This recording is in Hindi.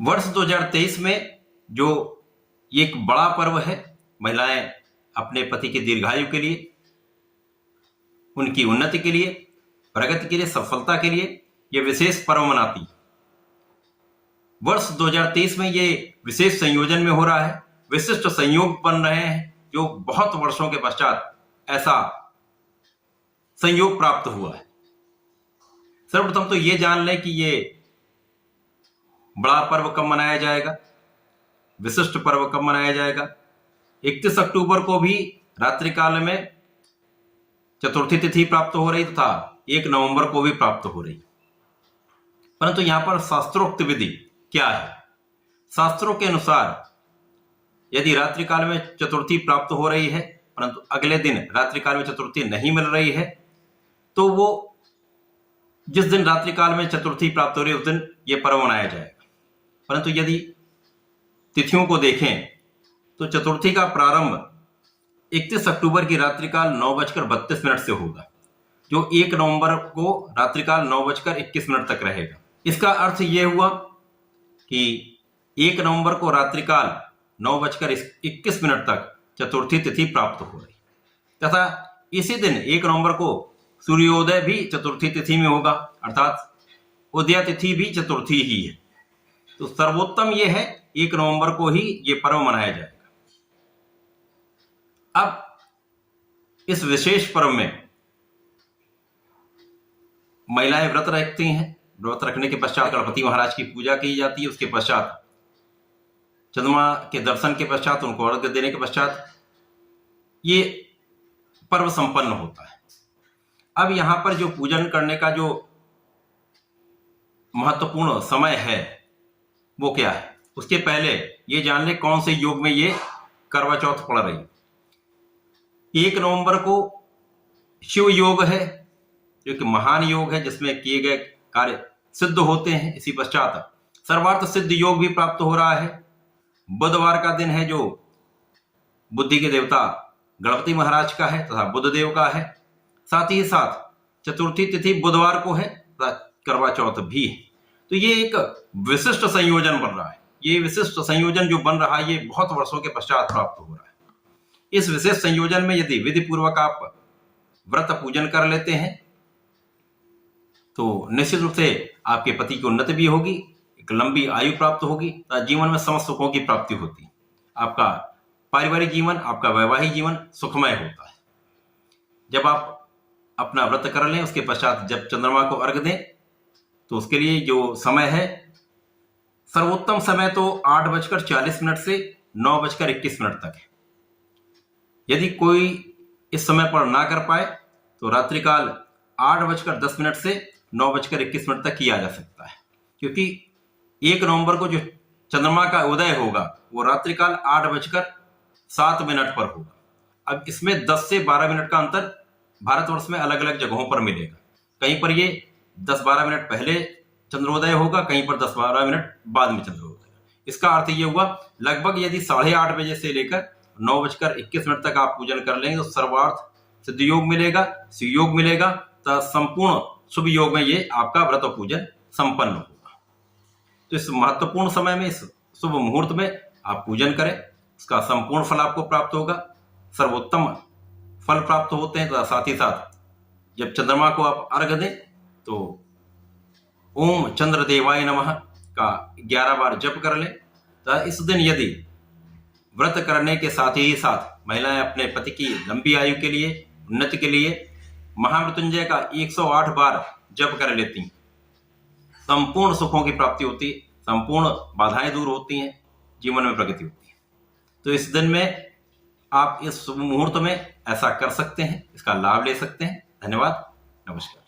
वर्ष 2023 में जो एक बड़ा पर्व है, महिलाएं अपने पति के दीर्घायु के लिए, उनकी उन्नति के लिए, प्रगति के लिए, सफलता के लिए ये विशेष पर्व मनाती। वर्ष 2023 में ये विशेष संयोजन में हो रहा है, विशिष्ट संयोग बन रहे हैं, जो बहुत वर्षों के पश्चात ऐसा संयोग प्राप्त हुआ है। सर्वप्रथम तो ये जान लें कि ये बड़ा पर्व कब मनाया जाएगा, विशिष्ट पर्व कब मनाया जाएगा। 31 अक्टूबर को भी रात्रि काल में चतुर्थी तिथि प्राप्त हो रही तथा 1 नवंबर को भी प्राप्त हो रही। परंतु यहां पर शास्त्रोक्त विधि क्या है? शास्त्रों के अनुसार यदि रात्रि काल में चतुर्थी प्राप्त हो रही है परंतु अगले दिन रात्रि काल में चतुर्थी नहीं मिल रही है, तो वो जिस दिन रात्रि काल में चतुर्थी प्राप्त हो रही है उस दिन यह पर्व मनाया जाएगा। परंतु यदि तिथियों को देखें तो चतुर्थी का प्रारंभ 31 अक्टूबर की रात्रिकाल 9:32 से होगा, जो 1 नवंबर को रात्रिकाल 9:21 तक रहेगा। इसका अर्थ यह हुआ कि 1 नवंबर को रात्रिकाल 9:21 तक चतुर्थी तिथि प्राप्त हो रही तथा इसी दिन 1 नवंबर को सूर्योदय भी चतुर्थी तिथि में होगा, अर्थात उदय तिथि भी चतुर्थी ही है। तो सर्वोत्तम यह है 1 नवंबर को ही यह पर्व मनाया जाएगा। अब इस विशेष पर्व में महिलाएं व्रत रखती हैं। व्रत रखने के पश्चात गणपति महाराज की पूजा की जाती है। उसके पश्चात चंद्रमा के दर्शन के पश्चात, उनको अर्घ्य देने के पश्चात ये पर्व संपन्न होता है। अब यहां पर जो पूजन करने का जो महत्वपूर्ण समय है वो क्या है, उसके पहले ये जान ले कौन से योग में ये करवा चौथ पड़ रही। 1 नवंबर को शिव योग है, जो कि महान योग है जिसमें किए गए कार्य सिद्ध होते हैं। इसी पश्चात सर्वार्थ सिद्ध योग भी प्राप्त हो रहा है। बुधवार का दिन है, जो बुद्धि के देवता गणपति महाराज का है तथा बुध देव का है। साथ ही साथ चतुर्थी तिथि बुधवार को है तथा करवा चौथ भी है। तो ये एक विशिष्ट संयोजन बन रहा है। ये विशिष्ट संयोजन जो बन रहा है ये बहुत वर्षों के पश्चात प्राप्त हो रहा है। इस विशेष संयोजन में यदि विधि पूर्वक आप व्रत पूजन कर लेते हैं तो निश्चित रूप से आपके पति की उन्नति भी होगी, एक लंबी आयु प्राप्त होगी तथा जीवन में समस्त सुखों की प्राप्ति होती। आपका पारिवारिक जीवन, आपका वैवाहिक जीवन सुखमय होता है। जब आप अपना व्रत कर लें उसके पश्चात जब चंद्रमा को अर्घ दें तो उसके लिए जो समय है, सर्वोत्तम समय तो 8:40 से 9:21 तक है। यदि कोई इस समय पर ना कर पाए तो रात्रिकाल 8:10 से 9:21 तक किया जा सकता है, क्योंकि 1 नवंबर को जो चंद्रमा का उदय होगा वो रात्रिकाल 8:07 पर होगा। अब इसमें 10 से 12 मिनट का अंतर भारतवर्ष में अलग अलग जगहों पर मिलेगा। कहीं पर ये 10-12 मिनट पहले चंद्रोदय होगा, कहीं पर 10-12 मिनट बाद में चंद्रोदय। इसका अर्थ ये हुआ लगभग यदि 8:30 बजे से लेकर 9:21 तक आप पूजन कर लेंगे तो सर्वार्थ सिद्ध योग मिलेगा, सुयोग मिलेगा तथा संपूर्ण शुभ योग में ये आपका व्रत और पूजन संपन्न होगा। तो इस महत्वपूर्ण समय में, इस शुभ मुहूर्त में आप पूजन करें, उसका संपूर्ण फल आपको प्राप्त होगा। सर्वोत्तम फल प्राप्त होते हैं तथा साथ ही साथ जब चंद्रमा को आप अर्घ दें तो ओम चंद्र देवाय नमः का 11 बार जप कर लें। तथा इस दिन यदि व्रत करने के साथ ही साथ महिलाएं अपने पति की लंबी आयु के लिए, उन्नति के लिए महामृत्युंजय का 108 बार जप कर लेती, संपूर्ण सुखों की प्राप्ति होती, संपूर्ण बाधाएं दूर होती हैं, जीवन में प्रगति होती है। तो इस दिन में आप इस शुभ मुहूर्त में ऐसा कर सकते हैं, इसका लाभ ले सकते हैं। धन्यवाद, नमस्कार।